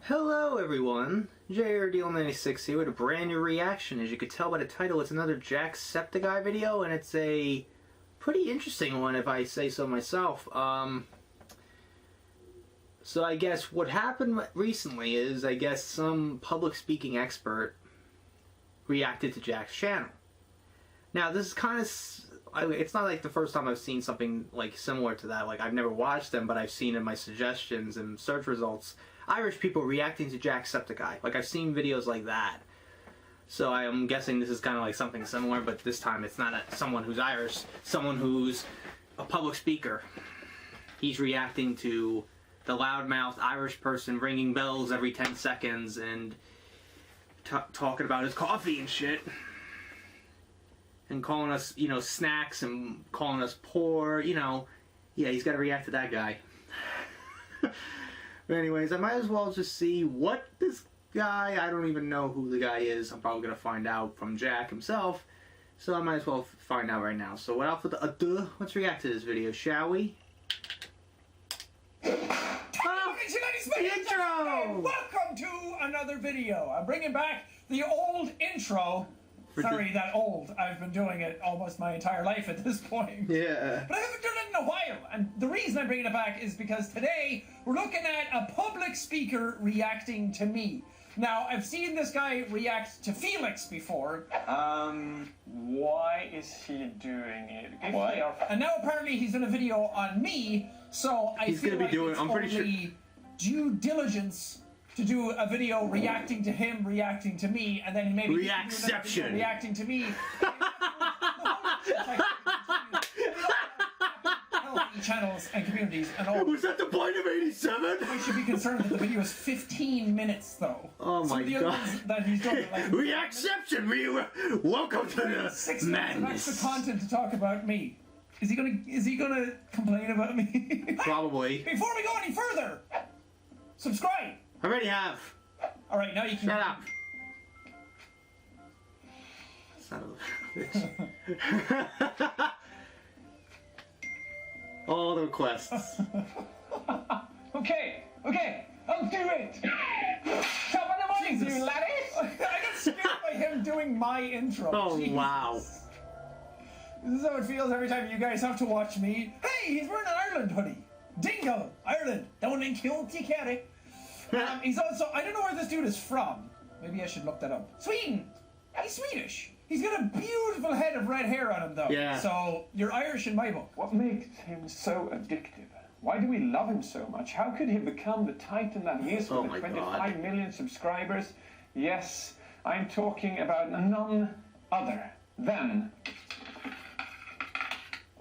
Hello everyone, JRDeal96 here with a brand new reaction. As you could tell by the title, it's another Jacksepticeye video, and it's a pretty interesting one if I say so myself. So I guess what happened recently is, I guess some public speaking expert reacted to Jack's channel. Now this is kind of, it's not like the first time I've seen something like similar to that. Like, I've never watched them, but I've seen in my suggestions and search results Irish people reacting to Jacksepticeye. Like, I've seen videos like that. So I'm guessing this is kind of like something similar, but this time it's not someone who's Irish, someone who's a public speaker. He's reacting to the loudmouth Irish person ringing bells every 10 seconds and talking about his coffee and shit. And calling us, you know, snacks and calling us poor, you know. Yeah, he's got to react to that guy. But anyways, I might as well just see what this guy, I don't even know who the guy is. I'm probably going to find out from Jack himself. So I might as well find out right now. So without further ado, let's react to this video, shall we? Oh, the intro! Welcome to another video. I'm bringing back the old intro. Sorry, that old. I've been doing it almost my entire life at this point. Yeah. But I haven't done it in a while. And the reason I'm bringing it back is because today we're looking at a public speaker reacting to me. Now, I've seen this guy react to Felix before. Why is he doing it? Why? And now apparently he's done a video on me, so he's feel gonna be like doing, it's I'm pretty only due diligence to do a video reacting to him, reacting to me, and then maybe Reacception. Reacting to me. Healthy channels and communities and all. Was that the point of 87? I should be concerned that the video is 15 minutes though. Oh my god. That he's done, like, Reacception! Welcome to the 6 minutes madness. of extra content to talk about me. Is he gonna complain about me? Probably. Before we go any further, subscribe. I already have. All right, now you can. Shut up. Son of a bitch. All the requests. Okay, I'll do it! Top of the morning, Jesus. you laddies! I got scared by him doing my intro. Oh, Jesus. wow. This is how it feels every time you guys have to watch me. Hey, he's wearing an Ireland hoodie. Dingle, Ireland. Down in Kilty Kerry. He's also, I don't know where this dude is from. Maybe I should look that up. Sweden. He's Swedish. He's got a beautiful head of red hair on him, though. Yeah. So you're Irish in my book. What makes him so addictive? Why do we love him so much? How could he become the titan that he is with the 25 million subscribers? Yes, I'm talking about none other than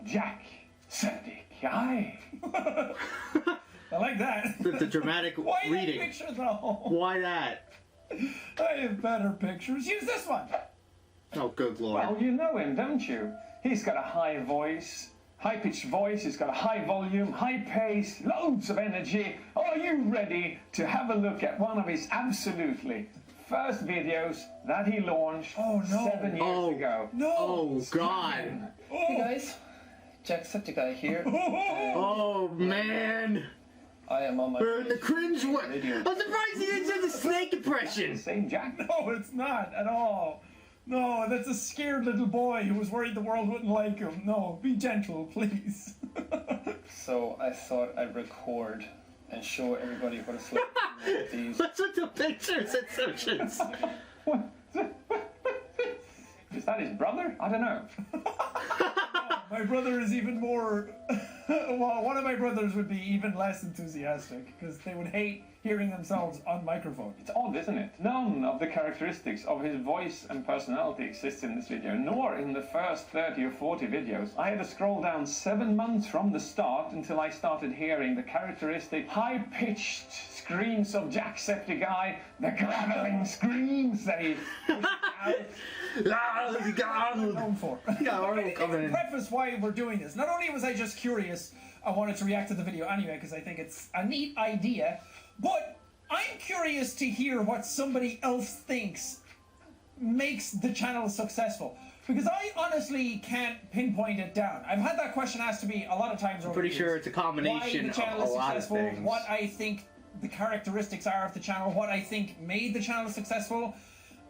Jacksepticeye. I like that. The dramatic Why reading. That picture, though? Why that? I have better pictures. Use this one. Oh, good lord. Well, you know him, don't you? He's got a high voice, high-pitched voice, he's got a high volume, high pace, loads of energy. Are you ready to have a look at one of his absolutely first videos that he launched 7 years ago? No. Oh, God. Hey guys, Jacksepticeye here. Oh, man. I am on my The cringe one. I'm surprised he didn't do the snake impression. Same Jack. No, it's not at all. No, that's a scared little boy who was worried the world wouldn't like him. No, be gentle, please. So I thought I'd record and show everybody what it's like with these. What's with the pictures insertions? Is that his brother? I don't know. My brother is even more... well, one of my brothers would be even less enthusiastic, because they would hate hearing themselves on microphone. It's odd, isn't it? None of the characteristics of his voice and personality exists in this video, nor in the first 30 or 40 videos. I had to scroll down 7 months from the start until I started hearing the characteristic high-pitched screams of Jacksepticeye, the graveling screams that he pushes out. Known for. Yeah, Arnold coming in. Preface why we're doing this. Not only was I just curious, I wanted to react to the video anyway because I think it's a neat idea, but I'm curious to hear what somebody else thinks makes the channel successful. Because I honestly can't pinpoint it down. I've had that question asked to me a lot of times over the years. Pretty sure it's a combination why the channel of a is lot of successful, things. what I think the characteristics are of the channel, what I think made the channel successful,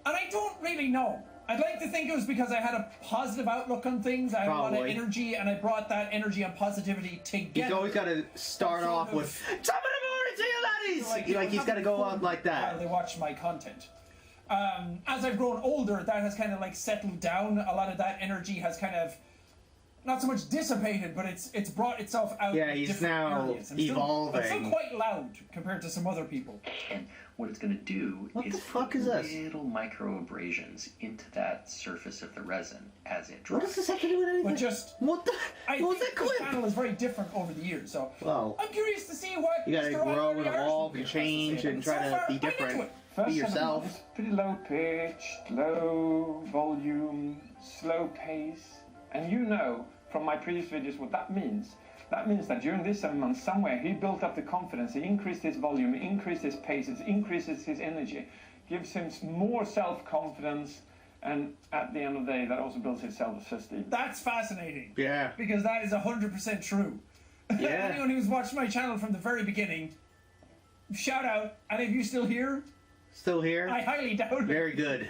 and I don't really know. I'd like to think it was because I had a positive outlook on things. I had a lot of energy, and I brought that energy and positivity together. He's always got to start off with "Top of the morning to you, laddies!" Like he's got to go on like that. While they watch my content. As I've grown older, that has kind of like settled down. A lot of that energy has kind of not so much dissipated, but it's brought itself out. Yeah, he's now evolving. I'm still quite loud compared to some other people. And what it's going to do is put little micro abrasions into that surface of the resin as it dries. What does this have to do with anything? But just what the? I what was think that clip? this channel is very different over the years, so I'm curious to see what you gotta grow and evolve and change and try to be different. Be yourself. It's pretty low pitched, low volume, slow pace, and you know from my previous videos what that means. That means that during these 7 months, somewhere he built up the confidence, he increased his volume, he increased his pace, it increases his energy, gives him more self-confidence, and at the end of the day, that also builds his self-esteem. That's fascinating. Yeah. Because that is 100% true. Yeah. Anyone who's watched my channel from the very beginning, shout out. And if you're still here, still here, I highly doubt it. Very good.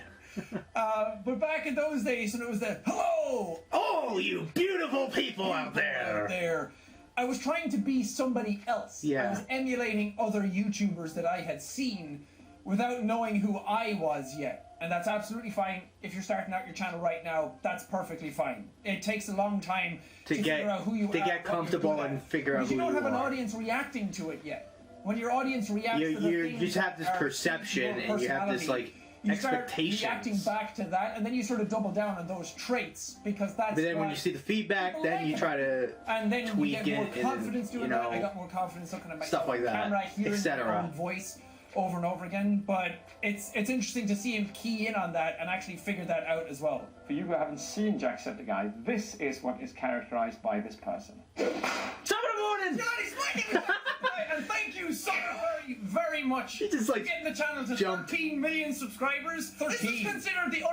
But back in those days, when it was the hello, oh, you beautiful people out there. I was trying to be somebody else. Yeah. I was emulating other YouTubers that I had seen without knowing who I was yet. And that's absolutely fine. If you're starting out your channel right now, that's perfectly fine. It takes a long time to figure out who you are. To get comfortable and figure out who you are. You don't have an audience reacting to it yet. When your audience reacts to the things, you just have this perception and you have this like expectations. Start reacting back to that, and then you sort of double down on those traits because that's. But then when you see the feedback, then you try to and then tweak you get more it confidence and doing that. I got more confidence looking at my stuff like that, camera, hearing my etc. own voice over and over again. But it's interesting to see him key in on that and actually figure that out as well. For you who haven't seen Jacksepticeye, this is what is characterized by this person. Top of the morning! And thank you so very much for getting the channel to 13 million subscribers. 13. This is considered the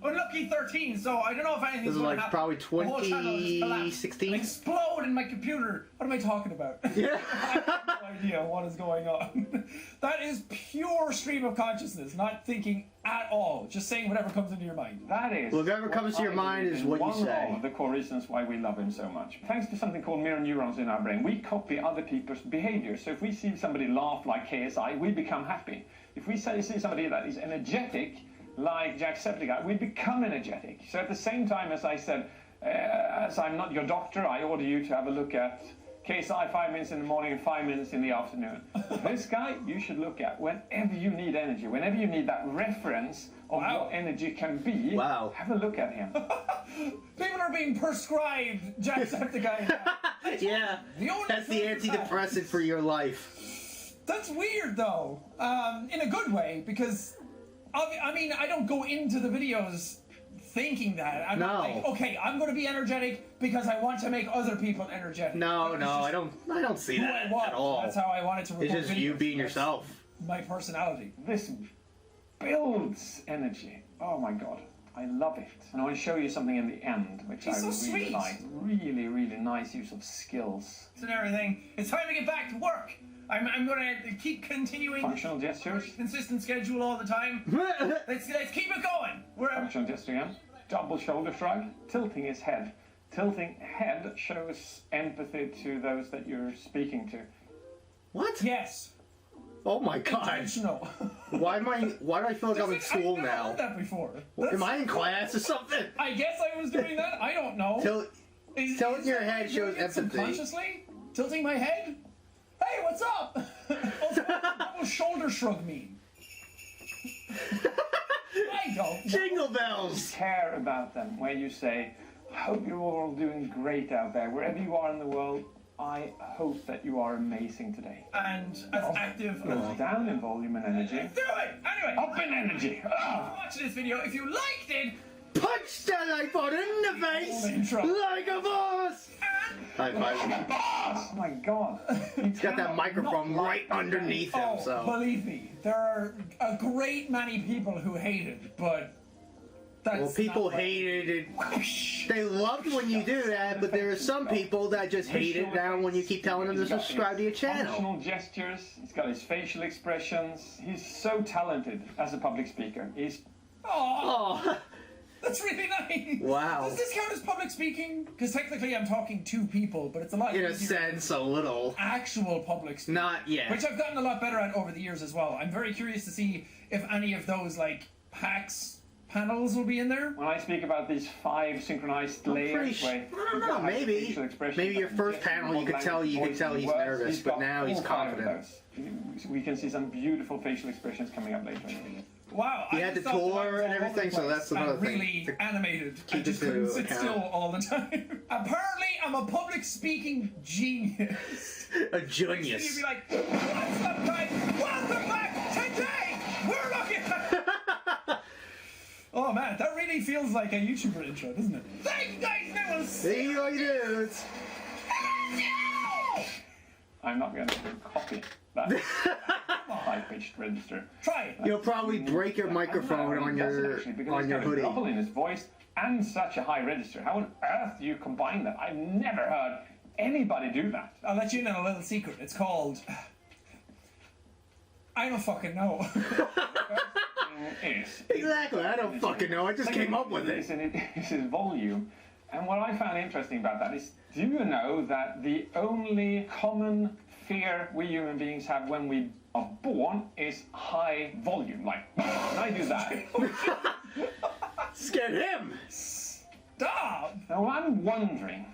unlucky 13, so I don't know if anything's going to happen. Probably 2016. Explode in my computer. What am I talking about? Yeah. I have no idea what is going on. That is pure stream of consciousness, not thinking at all, just saying whatever comes into your mind. That is. Well, whatever comes to your mind is what you say. One of the core reasons why we love him so much. Thanks to something called mirror neurons in our brain, we copy other people's behavior. So if we see somebody laugh like KSI, we become happy. If we see somebody that is energetic, like Jacksepticeye, we become energetic. So at the same time as I said, as I'm not your doctor, I order you to have a look at KSI 5 minutes in the morning and 5 minutes in the afternoon. This guy you should look at whenever you need energy, whenever you need that reference of what energy can be. Wow. Have a look at him. People are being prescribed Jacksepticeye now. Yeah, that's the antidepressant for your life. That's weird though, in a good way, because I mean, I don't go into the videos thinking that. I'm not like, okay, I'm going to be energetic because I want to make other people energetic. No, I don't see that at all. That's how I wanted to record It's just you being yourself. My personality. This builds energy. Oh my god. I love it. And I want to show you something in the end, which I really like. Really, really nice use of skills. And everything. It's time to get back to work. I'm going to keep continuing. Functional gestures. Consistent schedule all the time. Let's keep it going. Functional gesture again. Double shoulder shrug. Tilting his head. Tilting head shows empathy to those that you're speaking to. What? Yes. Oh my god. Intentional. Why do I feel like I'm in school now? I've never heard that before. Am I in class or something? I guess I was doing that. I don't know. Tilting your head shows empathy. Subconsciously? Tilting my head? Hey, what's up? What does shoulder shrug mean? I don't. Jingle bells. You care about them, where you say, hope you're all doing great out there. Wherever you are in the world, I hope that you are amazing today. And as active as down in volume and energy. Do it! Anyway. Up in energy. Watching this video. If you liked it, punch that like button in the face like a boss! High five. Boss! Oh my god. He's got that microphone right underneath him, so. Believe me, there are a great many people who hate it, but Well, people hated it. They loved when you do that, but there are some people that just hate it now when you keep telling them to subscribe to your channel. Functional gestures. He's got his facial expressions. He's so talented as a public speaker. He's... Oh, that's really nice. Wow. Does this count as public speaking? Because technically I'm talking to people, but it's a lot In a easier sense, a little. actual public speaking. Not yet. Which I've gotten a lot better at over the years as well. I'm very curious to see if any of those, like, hacks panels will be in there. When I speak about these 5 synchronized layers, I don't know. Maybe your first panel you could tell he's nervous, but now he's confident. We can see some beautiful facial expressions coming up later in the video. Wow, He had the tour and everything, so that's another thing. Really animated. I keep just it couldn't to sit account. still all the time. Apparently, I'm a public speaking genius. A You'd genius. be like, what's up, guys? Welcome back today. We're looking. Oh man, that really feels like a YouTuber intro, doesn't it? Thank you guys, Nicholas. See you dudes. I'm not going to copy that high-pitched register. Try it. You'll probably break your microphone on your hoodie. Double in his voice and such a high register. How on earth do you combine that? I've never heard anybody do that. I'll let you in on a little secret. It's called... I don't fucking know. Exactly, I don't fucking know. I just came up with it. It's his volume. And what I found interesting about that is, do you know that the only common fear we human beings have when we are born is high volume? Like, when I do that. Scared him! Stop! Now, I'm wondering,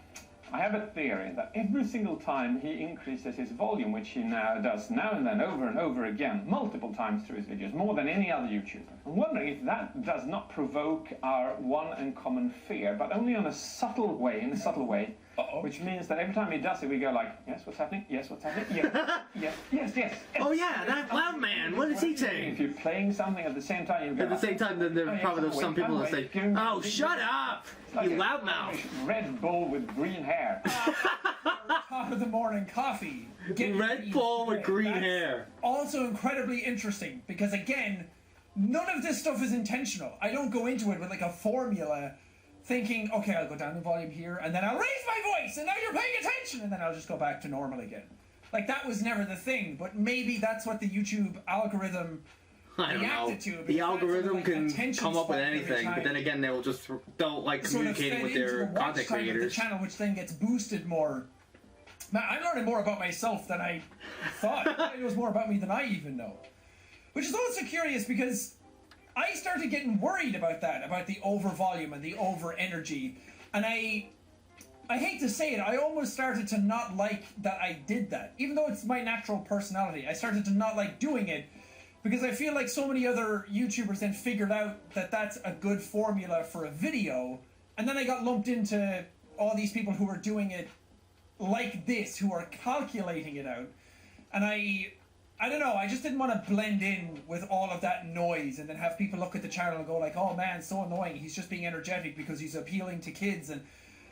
I have a theory that every single time he increases his volume, which he now does now and then over and over again, multiple times through his videos, more than any other YouTuber, I'm wondering if that does not provoke our one and common fear, but only in a subtle way, which means that every time he does it, we go like, yes, what's happening? Yes, what's happening? Yes, yes. Oh yeah, that loud man. What is he saying? If you're playing something at the same time, you go At the same time, then there are probably some people that say, "Oh, shut up, you loudmouth!" Red Bull with green hair. Top of the morning coffee. Red Bull with green hair. Also incredibly interesting because again, none of this stuff is intentional. I don't go into it with like a formula thinking, okay, I'll go down the volume here and then I'll raise my voice and now you're paying attention and then I'll just go back to normal again. Like that was never the thing, but maybe that's what the YouTube algorithm I don't know. reacted to. The algorithm like can attention come up with spike every anything, but time. then again, they will just don't like Sort of communicating fed with into their the watch content time of the creators. channel, which then gets boosted more. Man, I'm learning more about myself than I thought. I thought it was more about me than I even know. Which is also curious because I started getting worried about that, about the over volume and the over energy. And I hate to say it, I almost started to not like that I did that. Even though it's my natural personality, I started to not like doing it because I feel like so many other YouTubers then figured out that that's a good formula for a video. And then I got lumped into all these people who are doing it like this, who are calculating it out. And I don't know, I just didn't want to blend in with all of that noise and then have people look at the channel and go like, oh man, so annoying, he's just being energetic because he's appealing to kids. And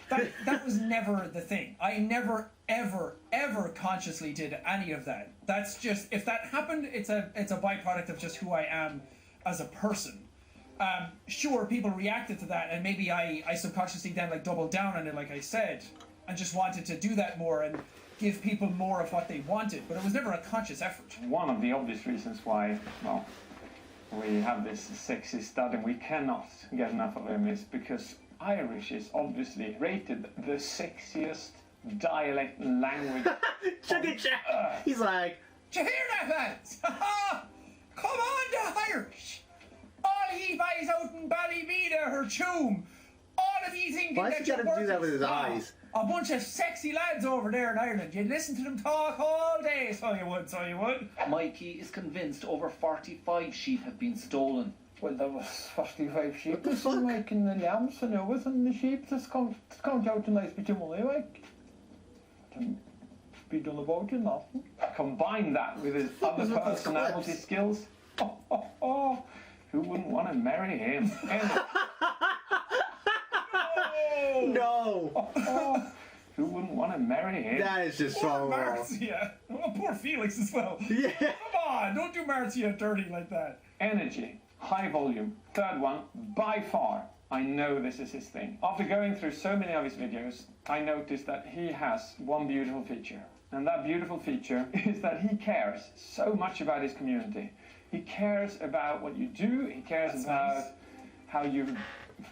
that was never the thing. I never, ever consciously did any of that. That's just, if that happened, it's a byproduct of just who I am as a person. Sure, people reacted to that and maybe I subconsciously then like doubled down on it, like I said, and just wanted to do that more and give people more of what they wanted, but it was never a conscious effort. One of the obvious reasons why, well, we have this sexy stud and we cannot get enough of him is because Irish is obviously rated the sexiest dialect and language. He's like, did you hear that, lads? Come on to Irish! All ye guys out in Ballymena or Tuam, all of you thinking why that does he you're gotta do that with his eyes? A bunch of sexy lads over there in Ireland. You listen to them talk all day, so you would. Mikey is convinced over 45 sheep have been stolen. Well, there was 45 sheep. What the fuck? Making the lambs and everything, the sheep just count out a nice bit of money, like. To be done about it, nothing. Combine that with his other with those personality clips? skills. Who wouldn't want to marry him? No! Who wouldn't want to marry him? That is just so Poor wrong. Marcia. Oh, poor Felix as well. Yeah. Come on, don't do Marcia dirty like that. Energy. high volume. Third one, by far, I know this is his thing. After going through so many of his videos, I noticed that he has one beautiful feature. And that beautiful feature is that he cares so much about his community. He cares about what you do, he cares about how you're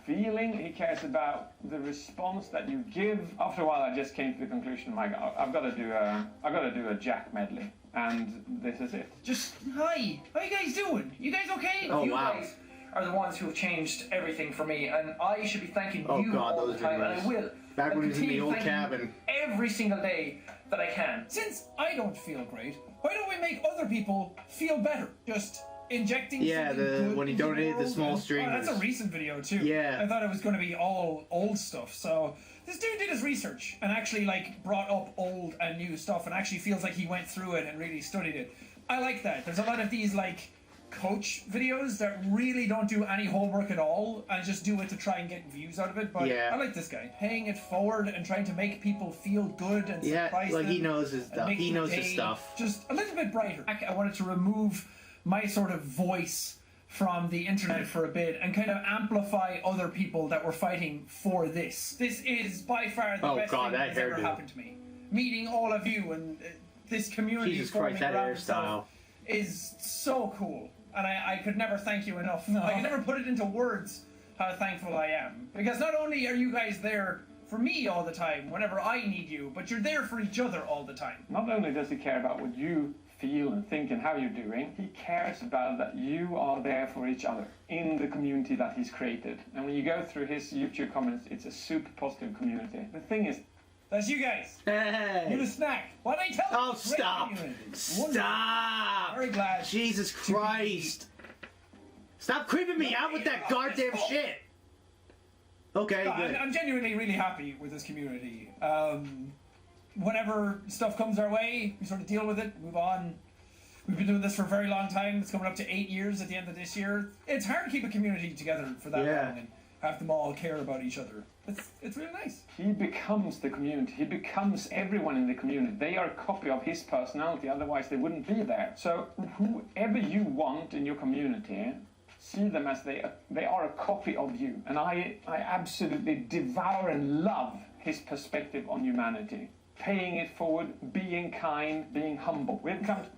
feeling, he cares about the response that you give. After a while I just came to the conclusion, my God, I've got to do a Jack medley. And this is it. Just, hi, how you guys doing? You guys okay? Oh, you wow. guys are the ones who have changed everything for me, and I should be thanking you God, all the those time, and I videos. will. Back And when he was in the continue old thanking you cabin. every single day that I can. Since I don't feel great, why don't we make other people feel better? Just injecting something good when he into donated the world. small Oh, streamers. that's a recent video too. Yeah. I thought it was going to be all old stuff. So this dude did his research and actually like brought up old and new stuff, and actually feels like he went through it and really studied it. I like that. There's a lot of these like coach videos that really don't do any homework at all and just do it to try and get views out of it. But Yeah. I like this guy paying it forward and trying to make people feel good and surprise like them he knows his and stuff. make He the knows his day stuff. just a little bit brighter. I wanted to remove my sort of voice from the internet for a bit and kind of amplify other people that were fighting for this. This is by far the best thing that's ever happened to me. Meeting all of you and this community Jesus forming Christ, that around hairstyle. itself is so cool. And I could never thank you enough. I can never put it into words how thankful I am. Because not only are you guys there for me all the time whenever I need you, but you're there for each other all the time. Not only does he care about what you feel and think and how you're doing, he cares about that you are there for each other in the community that he's created. And when you go through his YouTube comments, it's a super positive community. The thing is, that's you guys. Hey! You the snack. Why did I tell you? Oh, stop! Stop! Very glad. Jesus Christ! Stop creeping me out with that goddamn shit! Okay, No, good. I'm genuinely really happy with this community. Whenever stuff comes our way, we sort of deal with it, move on. We've been doing this for a very long time. It's coming up to 8 years at the end of this year. It's hard to keep a community together for that long and have them all care about each other. It's really nice. he becomes the community. He becomes everyone in the community. They are a copy of his personality, otherwise they wouldn't be there. So whoever you want in your community, see them as they are a copy of you. And I absolutely devour and love his perspective on humanity. Paying it forward, being kind, being humble. We've come to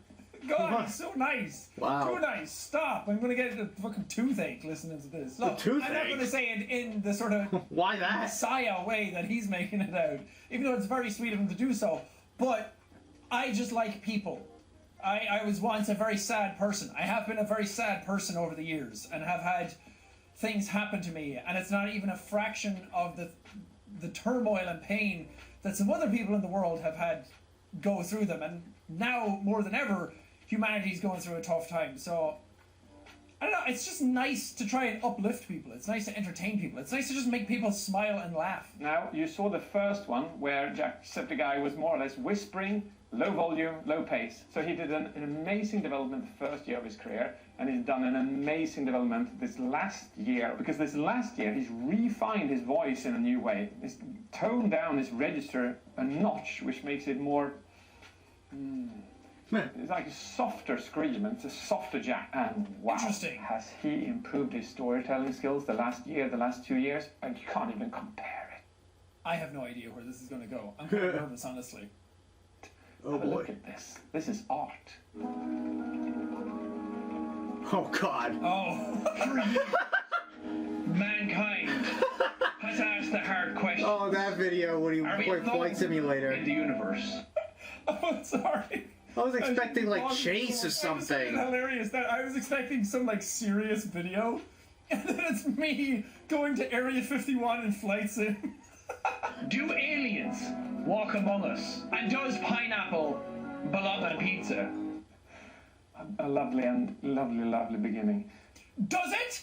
God, he's so nice. Wow. Too nice. Stop. I'm going to get a fucking toothache listening to this. Look, I'm not toothache? going to say it in the sort of Why that? Messiah way that he's making it out, even though it's very sweet of him to do so. But I just like people. I was once a very sad person. I have been a very sad person over the years and have had things happen to me, and it's not even a fraction of the turmoil and pain that some other people in the world have had go through them. And now, more than ever, humanity's going through a tough time. So, I don't know, it's just nice to try and uplift people. It's nice to entertain people. It's nice to just make people smile and laugh. Now, you saw the first one where Jacksepticeye was more or less whispering, low volume, low pace. So he did an amazing development the first year of his career, and he's done an amazing development this last year, because this last year he's refined his voice in a new way. He's toned down his register a notch, which makes it more... It's like a softer scream, and it's a softer Jack. And wow, Interesting. has he improved his storytelling skills the last year, the last 2 years? And you can't even compare it. I have no idea where this is going to go. I'm kind of nervous, honestly. Oh Have a boy. look at this. This is art. Oh God. Oh. Mankind has asked the hard question. Oh, that video when he Are we played alone Flight Simulator. in the universe? Oh, sorry. I was expecting like Long Chase or before. I was something. hilarious that I was expecting some like serious video, and then it's me going to Area 51 in Flight Sim. Do aliens walk among us? And does pineapple belong on pizza? A lovely and lovely beginning. Does it?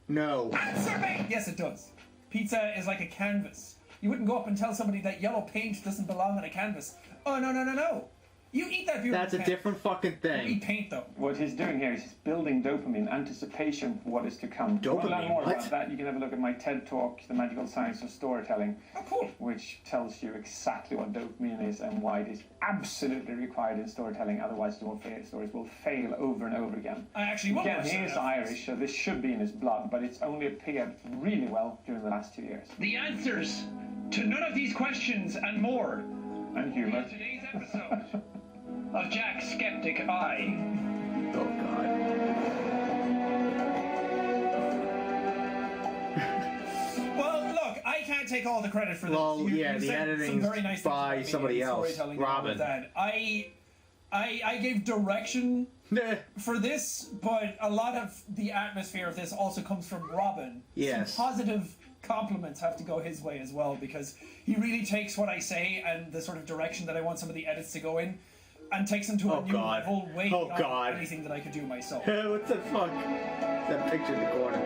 No. Answer me! Yes, it does. Pizza is like a canvas. You wouldn't go up and tell somebody that yellow paint doesn't belong on a canvas. Oh, no. You eat that beautiful That's a cat. different fucking You thing. eat paint, though. What he's doing here is he's building dopamine, anticipation for what is to come. If you want to learn Dopamine? more What? about that, you can have a look at my TED Talk, The Magical Science of Storytelling, Oh, cool. which tells you exactly what dopamine is and why it is absolutely required in storytelling. Otherwise, your stories will fail over and over again. I actually will Again, watch he that is afterwards. Irish, so this should be in his blood, but it's only appeared really well during the last 2 years. The answers to none of these questions and more And in humor. today's episode of Jacksepticeye. Oh god. Well, look, I can't take all the credit for this. Well, You yeah, the said some editing's very nice things by about me somebody and else, storytelling and all of Robin. that. I gave direction Nah. for this, but a lot of the atmosphere of this also comes from Robin. Yes. Some positive compliments have to go his way as well, because he really takes what I say and the sort of direction that I want some of the edits to go in and takes them to a Oh, new God. level way Oh, beyond God. anything that I could do myself. What the fuck? That picture in the corner.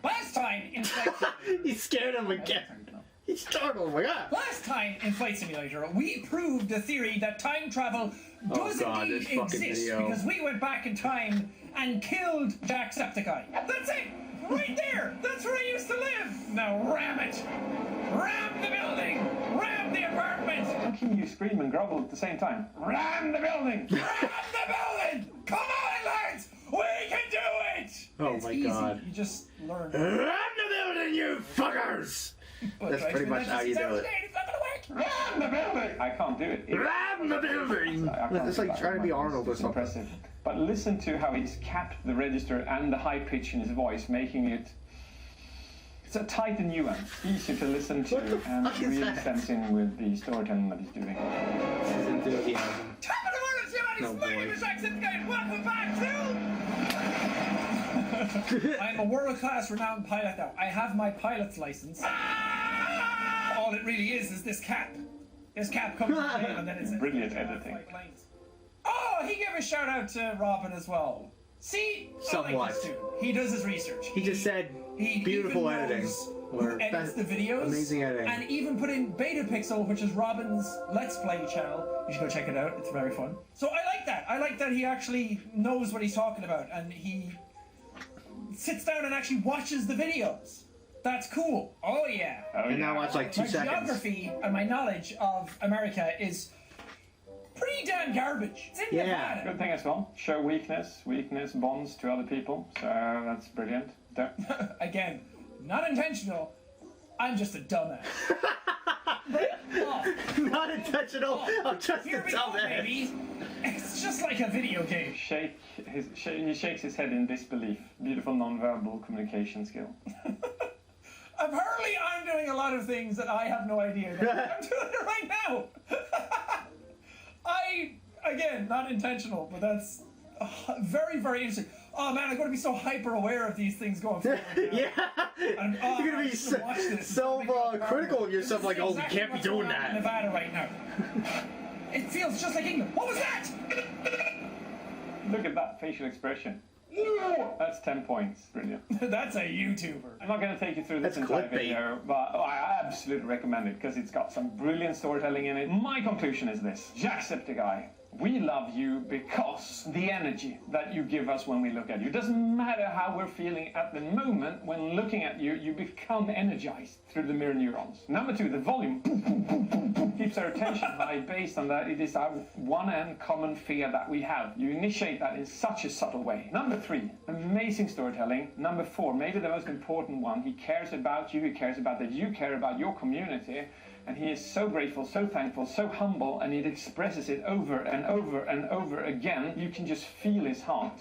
Last time in Flight Simulator... He scared him again. He startled him. Like, Last time in Flight Simulator, we proved the theory that time travel does God, indeed this fucking exist, video. because we went back in time and killed Jacksepticeye. That's it! Right there! That's where I used to live! Now ram it! Ram the building! Ram the apartment! How can you scream and grovel at the same time? Ram the building! Ram the building! Come on, lads! We can do it! Oh It's my easy. God. You just learn. ram the building, you fuckers! That's pretty much how you do it. It's not gonna work! Ram the building! I can't do it. Ram the building! I can't It's do like that. trying to be Arnold or It's something. impressive. But listen to how he's capped the register and the high pitch in his voice, making it... It's a tight and nuance, easy to listen to, What the and fuck is really that? stems in with the storytelling that he's doing. His enthusiasm. Top of the morning, Jim! No, My name boy. is Jacksepticeye. Welcome back to... I'm a world-class renowned pilot now. I have my pilot's license. All it really is this cap. This cap comes with it, and then it's... Brilliant editing. Oh, he gave a shout-out to Robin as well. See? I Somewhat. like this dude. He does his research. He just said He beautiful even editing. knows Or who edits the that- videos. amazing editing. And even put in Beta Pixel, which is Robin's Let's Play channel. You should go check it out. It's very fun. So I like that. I like that he actually knows what he's talking about, and he sits down and actually watches the videos. That's cool. Oh yeah. Oh, And now yeah. watch like 2 My seconds. geography and my knowledge of America is pretty damn garbage. It's in Yeah. Nevada. Good thing as well. Show weakness. Weakness bonds to other people. So that's brilliant. Don't... Again, not intentional. I'm just a dumbass. Oh, Not intentional. I'm just a here we go, dumbass. baby. It's just like a video game. He shakes his head in disbelief. Beautiful non-verbal communication skill. Apparently, I'm doing a lot of things that I have no idea. That I'm doing it right now. Again, not intentional, but that's very, very interesting. Oh man, I'm going to be so hyper aware of these things going forward. Yeah. I'm You're gonna I be should watch this. so critical of yourself, like, This is oh, you exactly can't be what's doing going on in that. Nevada right now. It feels just like England. What was that? Look at that facial expression. That's 10 points. Brilliant. That's a YouTuber. I'm not going to take you through this That's entire clickbait. video, but I absolutely recommend it because it's got some brilliant storytelling in it. My conclusion is this. Jacksepticeye, we love you because the energy that you give us when we look at you. It doesn't matter how we're feeling at the moment. When looking at you, you become energized through the mirror neurons. Number 2, the volume boom, boom, boom, boom, boom, keeps our attention high. Based on that, it is our one and common fear that we have. You initiate that in such a subtle way. Number 3, amazing storytelling. Number 4, maybe the most important one, he cares about you, he cares about that you care about your community, and he is so grateful, so thankful, so humble, and he expresses it over and over and over again. You can just feel his heart.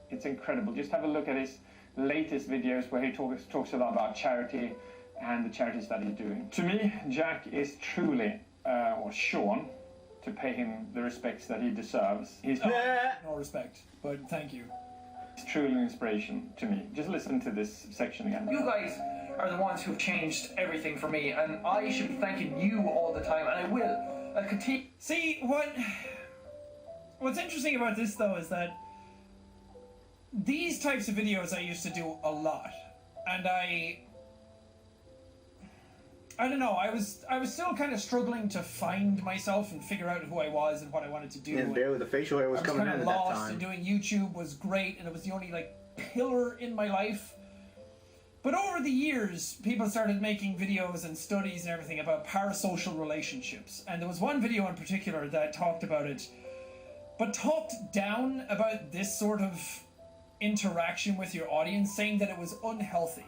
It's incredible. Just have a look at his latest videos where he talks a lot about charity and the charities that he's doing. To me, Jack is truly, or Sean, to pay him the respects that he deserves. He's No respect, but thank you. truly an inspiration to me. Just listen to this section again. You guys are the ones who've changed everything for me, and I should be thanking you all the time, and I will. I'll continue. See, what's interesting about this, though, is that these types of videos I used to do a lot, and I don't know. I was still kind of struggling to find myself and figure out who I was and what I wanted to do. And barely the facial hair was coming in kind at of that lost, time. and doing YouTube was great, and it was the only like pillar in my life. But over the years, people started making videos and studies and everything about parasocial relationships, and there was one video in particular that talked about it, but talked down about this sort of interaction with your audience, saying that it was unhealthy.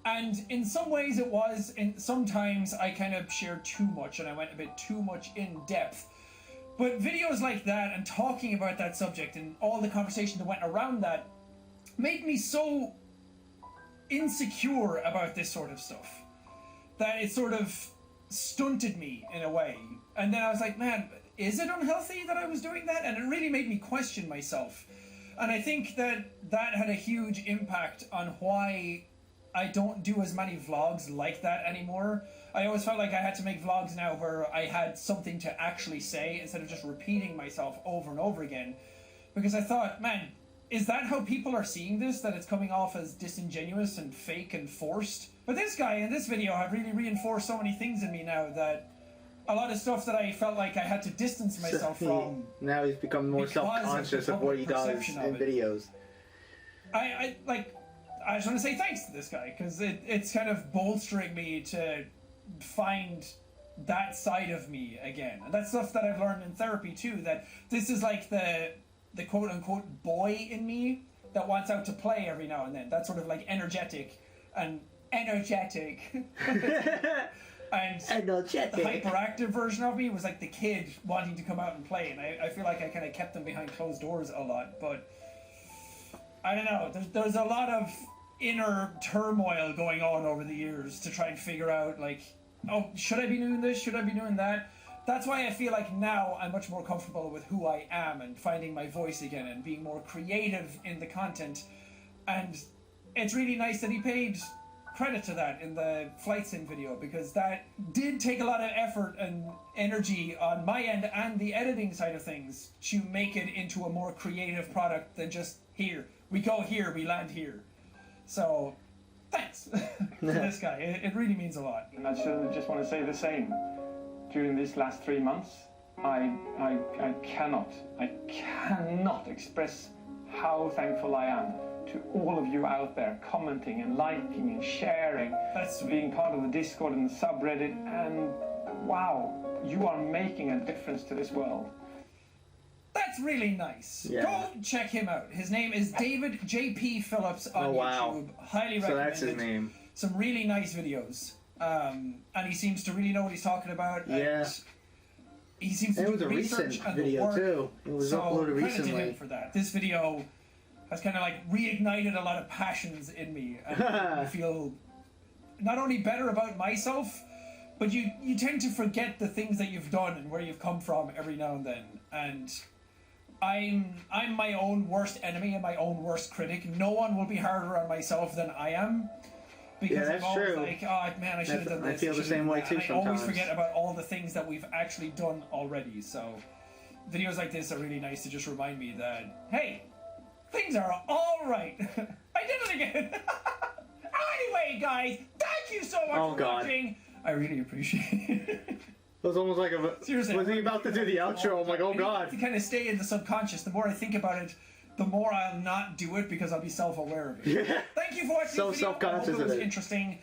And in some ways it was, and sometimes I kind of shared too much and I went a bit too much in depth. But videos like that and talking about that subject and all the conversation that went around that made me so insecure about this sort of stuff that it sort of stunted me in a way. And then I was like, man, is it unhealthy that I was doing that? And it really made me question myself. And I think that had a huge impact on why I don't do as many vlogs like that anymore. I always felt like I had to make vlogs now where I had something to actually say instead of just repeating myself over and over again. Because I thought, man, is that how people are seeing this? That it's coming off as disingenuous and fake and forced? But this guy in this video have really reinforced so many things in me now that a lot of stuff that I felt like I had to distance myself from. Now he's become more self-conscious of what he does in videos. I just want to say thanks to this guy, because it's kind of bolstering me to find that side of me again. And that's stuff that I've learned in therapy too, that this is like the quote-unquote boy in me that wants out to play every now and then. That sort of like energetic. And the hyperactive version of me was like the kid wanting to come out and play, and I feel like I kind of kept them behind closed doors a lot. But I don't know, there's a lot of inner turmoil going on over the years to try and figure out, like, oh, should I be doing this? Should I be doing that? That's why I feel like now I'm much more comfortable with who I am and finding my voice again and being more creative in the content. And it's really nice that he paid credit to that in the flight sim video, because that did take a lot of effort and energy on my end and the editing side of things to make it into a more creative product than just here. We go here, we land here. So, thanks to this guy. It really means a lot. And I just want to say the same. During these last 3 months, I cannot express how thankful I am to all of you out there commenting and liking and sharing. That's being part of the Discord and the subreddit, and wow, you are making a difference to this world. That's really nice. Yeah. Go check him out. His name is David J.P. Phillips on YouTube. Highly recommend it. So that's his name. Some really nice videos. And he seems to really know what he's talking about. Yeah. He seems to do the research and the work. Too. It was uploaded recently. Credit to him for that. This video has kind of like reignited a lot of passions in me, and I feel not only better about myself, but you tend to forget the things that you've done and where you've come from every now and then. And I'm my own worst enemy and my own worst critic. No one will be harder on myself than I am. Because I'm always like, oh man, I should have done this. I feel the same way too sometimes. I always forget about all the things that we've actually done already. So videos like this are really nice to just remind me that, hey, things are all right. I did it again. Anyway, guys, thank you so much for watching. I really appreciate it. It was almost like seriously, was he about to do the outro? I'm like, oh god. To kind of stay in the subconscious. The more I think about it, the more I'll not do it, because I'll be self-aware of it. Yeah. Thank you for watching So this video. self-conscious I hope it was of it. interesting.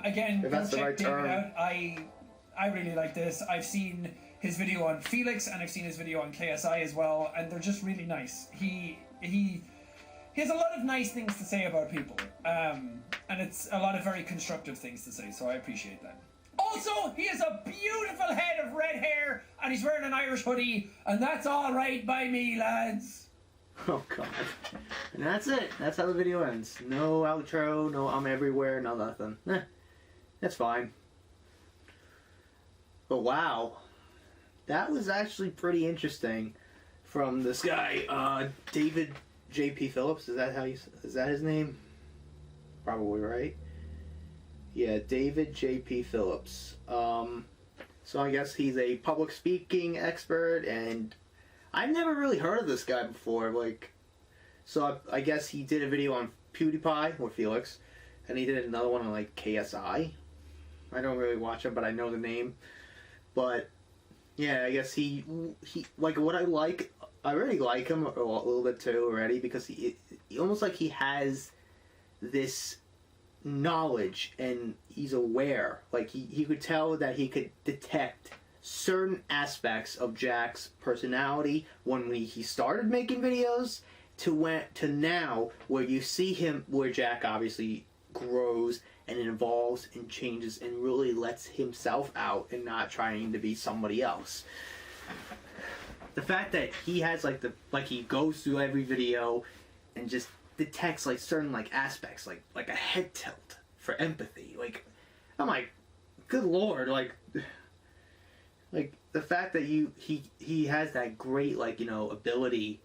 Again, If go that's the check right David term. out. I really like this. I've seen his video on Felix, and I've seen his video on KSI as well, and they're just really nice. He has a lot of nice things to say about people, and it's a lot of very constructive things to say, so I appreciate that. Also, he has a beautiful head of red hair, and he's wearing an Irish hoodie, and that's all right by me, lads. Oh god. And that's it. That's how the video ends. No outro, no I'm everywhere, no nothing. That's fine. But wow. That was actually pretty interesting from this guy, David J.P. Phillips. Is that his name? Probably, right? Yeah, David J.P. Phillips. So I guess he's a public speaking expert, and I've never really heard of this guy before. So I guess he did a video on PewDiePie with Felix, and he did another one on KSI, I don't really watch him, but I know the name. But yeah, I guess he like what I really like him a little bit too already, because he almost like he has this knowledge and he's aware. Like he could tell that he could detect certain aspects of Jack's personality when he started making videos to now, where you see him, where Jack obviously grows and evolves and changes and really lets himself out and not trying to be somebody else. The fact that he has like he goes through every video and just detects like certain like aspects, like a head tilt for empathy. Like, I'm like, good lord, like the fact that he has that great, like, you know, ability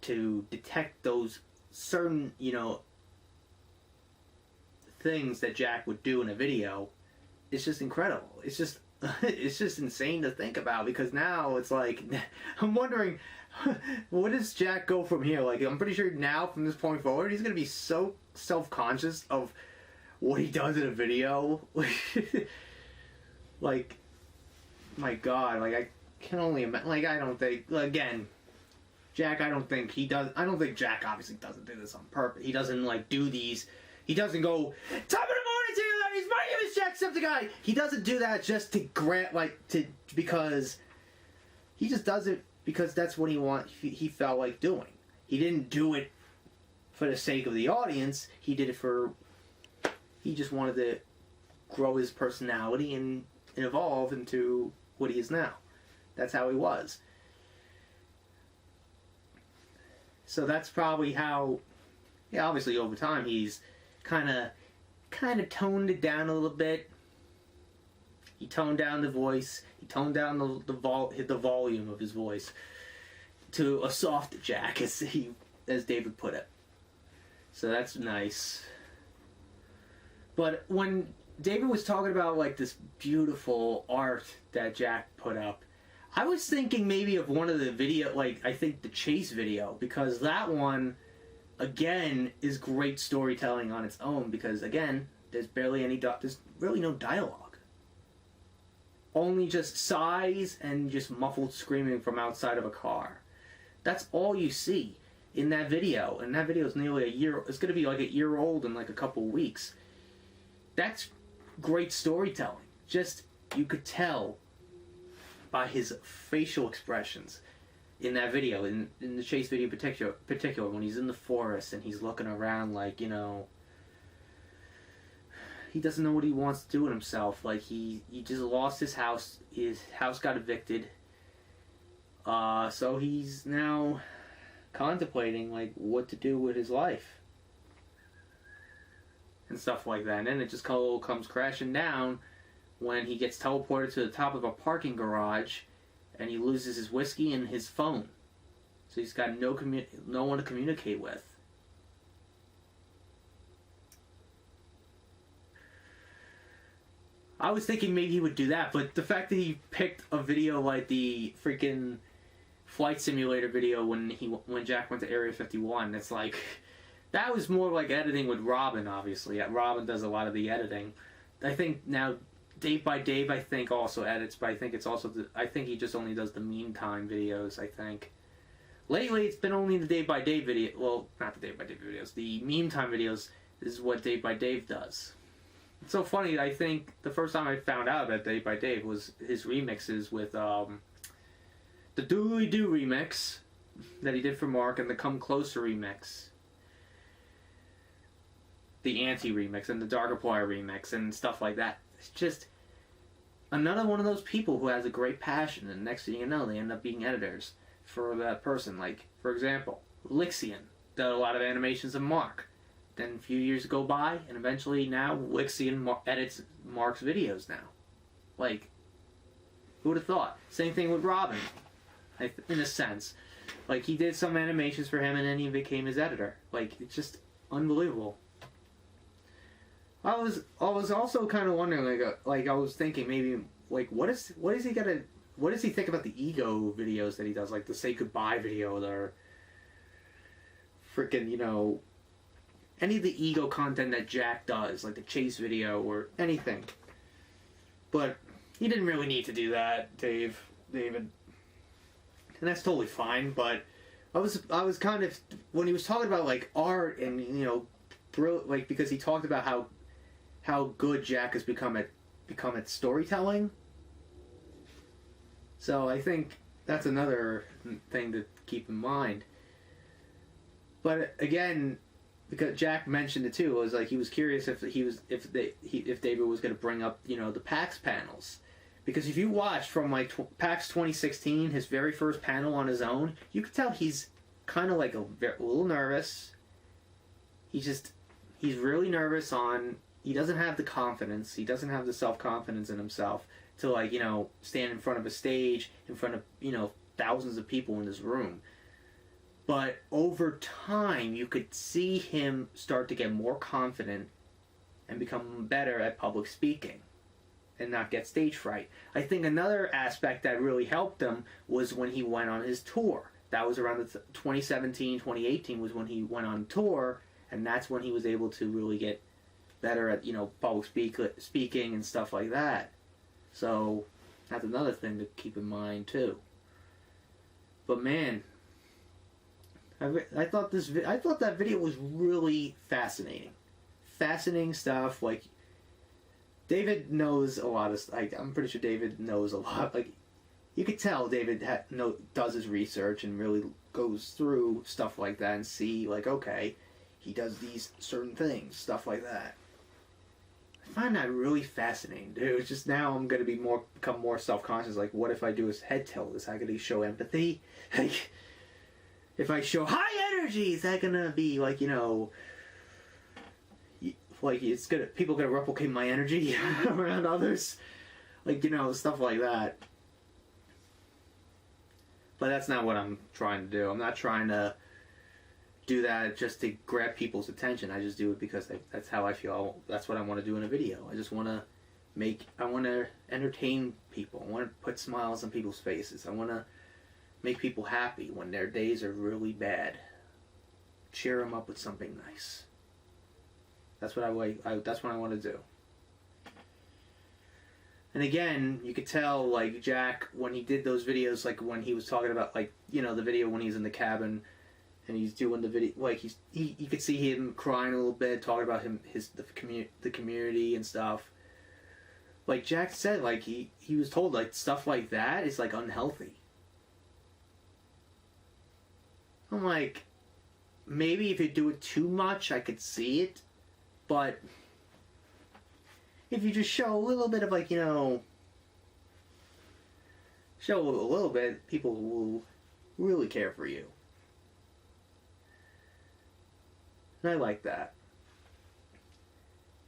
to detect those certain, you know, things that Jack would do in a video. It's just incredible. It's just it's just insane to think about, because now it's like I'm wondering, what does Jack go from here? Like, I'm pretty sure now from this point forward he's gonna be so self-conscious of what he does in a video. Like, my god, like, I can only imagine. Like, I don't think, again, Jack, I don't think Jack obviously doesn't do this on purpose. He doesn't, like, do these. He doesn't go, top of the morning to you, ladies, my name is Jacksepticeye. He doesn't do that just to grant, like, because he just does it because that's what he felt like doing. He didn't do it for the sake of the audience. He did it he just wanted to grow his personality and evolve into what he is now. That's how he was. So that's probably how, yeah, obviously over time he's kind of toned it down a little bit. He toned down the voice. He toned down the volume of his voice to a soft Jack, as David put it. So that's nice. But when David was talking about, like, this beautiful art that Jack put up, I was thinking maybe of one of the video, like, I think the Chase video, because that one, again, is great storytelling on its own, because, again, there's really no dialogue. Only just sighs and just muffled screaming from outside of a car. That's all you see in that video, and that video is nearly a year, it's going to be like a year old in like a couple weeks. That's great storytelling. Just, you could tell by his facial expressions in that video, in the Chase video in particular, when he's in the forest and he's looking around, like, you know, he doesn't know what he wants to do with himself. Like, he just lost his house got evicted, so he's now contemplating, like, what to do with his life and stuff like that. And then it just comes crashing down when he gets teleported to the top of a parking garage and he loses his whiskey and his phone. So he's got no one to communicate with. I was thinking maybe he would do that, but the fact that he picked a video like the freaking flight simulator video when Jack went to Area 51, it's like, that was more like editing with Robin, obviously. Robin does a lot of the editing. I think now Dave by Dave, I think, also edits, but I think it's also I think he just only does the meme time videos, I think. Lately, it's been only the Dave by Dave video. Well, not the Dave by Dave videos. The meme time videos is what Dave by Dave does. It's so funny. I think the first time I found out about Dave by Dave was his remixes with the Doodly Doo remix that he did for Mark and the Come Closer remix. The Anti remix and the Darkiplier remix and stuff like that. It's just another one of those people who has a great passion, and next thing you know, they end up being editors for that person. Like, for example, Lixian did a lot of animations of Mark. Then a few years go by, and eventually now Lixian edits Mark's videos now. Like, who would have thought? Same thing with Robin, in a sense. Like, he did some animations for him, and then he became his editor. Like, it's just unbelievable. I was also kind of wondering, like I was thinking maybe, like, what does he think about the ego videos that he does, like the Say Goodbye video, or freaking, you know, any of the ego content that Jack does, like the Chase video or anything. But he didn't really need to do that, David. And that's totally fine, but I was kind of, when he was talking about like art and, you know, like, because he talked about how good Jack has become at storytelling. So I think that's another thing to keep in mind. But again, because Jack mentioned it too, it was like he was curious if David was going to bring up, you know, the PAX panels, because if you watch from like PAX 2016, his very first panel on his own, you could tell he's kind of like a little nervous. He's really nervous he doesn't have the confidence, he doesn't have the self-confidence in himself to, like, you know, stand in front of a stage, in front of, you know, thousands of people in this room. But over time, you could see him start to get more confident and become better at public speaking and not get stage fright. I think another aspect that really helped him was when he went on his tour. That was around 2017, 2018 was when he went on tour, and that's when he was able to really get better at, you know, public speaking and stuff like that. So that's another thing to keep in mind too. But man, I thought that video was really fascinating stuff. Like, David knows a lot of, like, I'm pretty sure David knows a lot. Like, you could tell David does his research and really goes through stuff like that and see, like, okay, he does these certain things, stuff like that. I find that really fascinating, dude. It's just now I'm gonna become more self-conscious. Like, what if I do his head tilt? Is that gonna show empathy? Like, if I show high energy, is that gonna be like, you know, like people gonna replicate my energy around others? Like, you know, stuff like that. But that's not what I'm trying to do. I'm not trying to do that just to grab people's attention. I just do it because that's how I feel. That's what I want to do in a video. I just want to entertain people. I want to put smiles on people's faces. I want to make people happy when their days are really bad. Cheer them up with something nice. That's what I want to do. And again, you could tell, like, Jack, when he did those videos, like when he was talking about, like, you know, the video when he's in the cabin and he's doing the video, like, you could see him crying a little bit, talking about the community and stuff. Like Jack said, like, he was told, like, stuff like that is, like, unhealthy. I'm like, maybe if you do it too much, I could see it, but if you just show a little bit of, like, you know, show a little bit, people will really care for you. And I like that.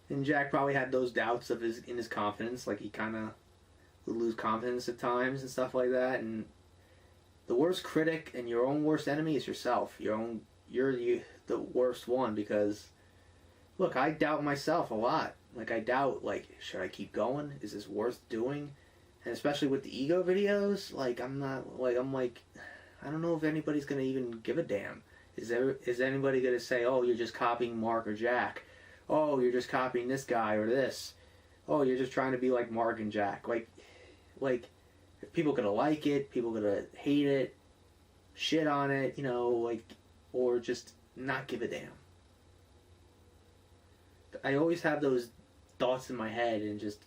And Jack probably had those doubts in his confidence, like he kind of would lose confidence at times and stuff like that. And the worst critic and your own worst enemy is yourself. You're the worst one, because, look, I doubt myself a lot. Like, I doubt, like, should I keep going? Is this worth doing? And especially with the ego videos, like, I'm like, I don't know if anybody's gonna even give a damn. Is anybody gonna say, oh, you're just copying Mark or Jack? Oh, you're just copying this guy or this? Oh, you're just trying to be like Mark and Jack. Like, if people gonna like it, people gonna hate it, shit on it, you know, like, or just not give a damn. I always have those thoughts in my head, and just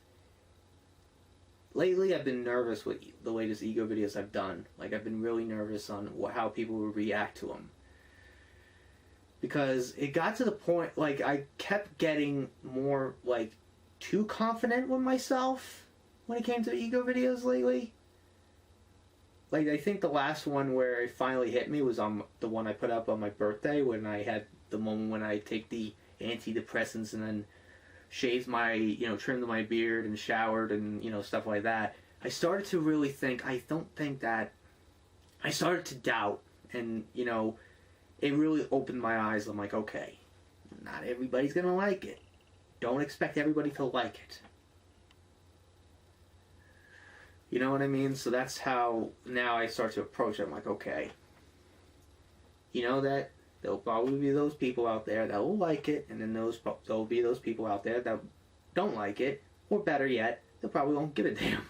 lately I've been nervous with the latest ego videos I've done. Like, I've been really nervous on how people will react to them, because it got to the point, like, I kept getting more, like, too confident with myself when it came to ego videos lately. Like, I think the last one where it finally hit me was on the one I put up on my birthday, when I had the moment when I take the antidepressants and then shaved my, you know, trimmed my beard and showered and, you know, stuff like that. I started to really think, I started to doubt, and, you know, it really opened my eyes. I'm like, okay, not everybody's gonna like it. Don't expect everybody to like it. You know what I mean? So that's how now I start to approach it. I'm like, okay, you know that there'll probably be those people out there that will like it, and then there'll be those people out there that don't like it, or better yet, they probably won't give a damn.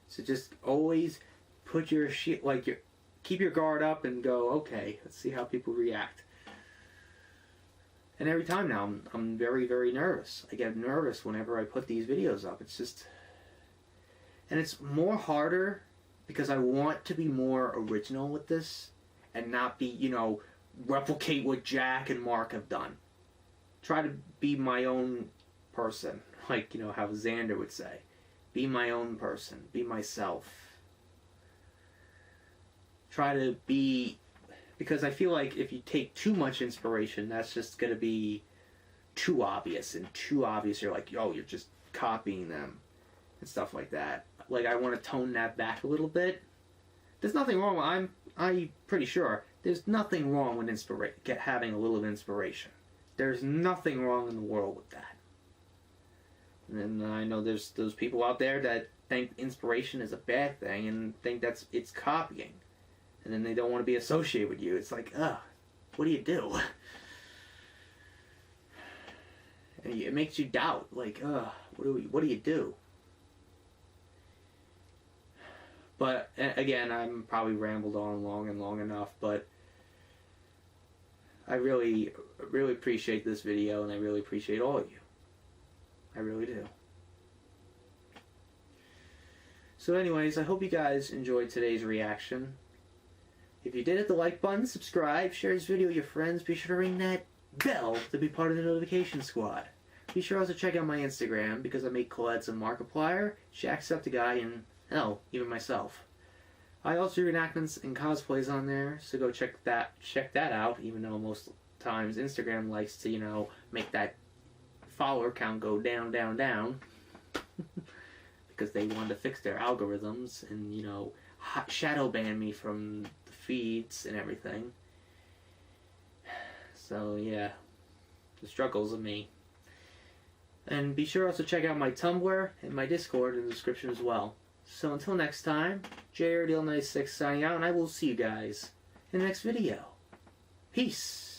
So just always put your shit, like, keep your guard up and go, okay, let's see how people react. And every time now, I'm very, very nervous. I get nervous whenever I put these videos up. It's just... And it's more harder because I want to be more original with this and not be, you know, replicate what Jack and Mark have done. Try to be my own person. Like, you know, how Xander would say. Be my own person. Be myself. Try to be... Because I feel like if you take too much inspiration, that's just going to be too obvious. And too obvious, you're like, oh, you're just copying them. And stuff like that. Like, I want to tone that back a little bit. There's nothing wrong with... I'm pretty sure there's nothing wrong with having a little inspiration. There's nothing wrong in the world with that. And I know there's those people out there that think inspiration is a bad thing and think it's copying. And then they don't want to be associated with you. It's like, what do you do? And it makes you doubt. Like, what do you do? But, again, I'm probably rambled on long enough, but I really, really appreciate this video, and I really appreciate all of you. I really do. So anyways, I hope you guys enjoyed today's reaction. If you did, hit the like button, subscribe, share this video with your friends. Be sure to ring that bell to be part of the notification squad. Be sure also to check out my Instagram because I make collabs on Markiplier, Jacksepticeye, and hell, even myself. I also do reenactments and cosplays on there, so go check that out. Even though most times Instagram likes to, you know, make that follower count go down, because they wanted to fix their algorithms and, you know, shadow ban me from the feeds and everything. So yeah, the struggles of me. And be sure also to check out my Tumblr and my Discord in the description as well. So until next time, JRDL96 signing out, and I will see you guys in the next video. Peace!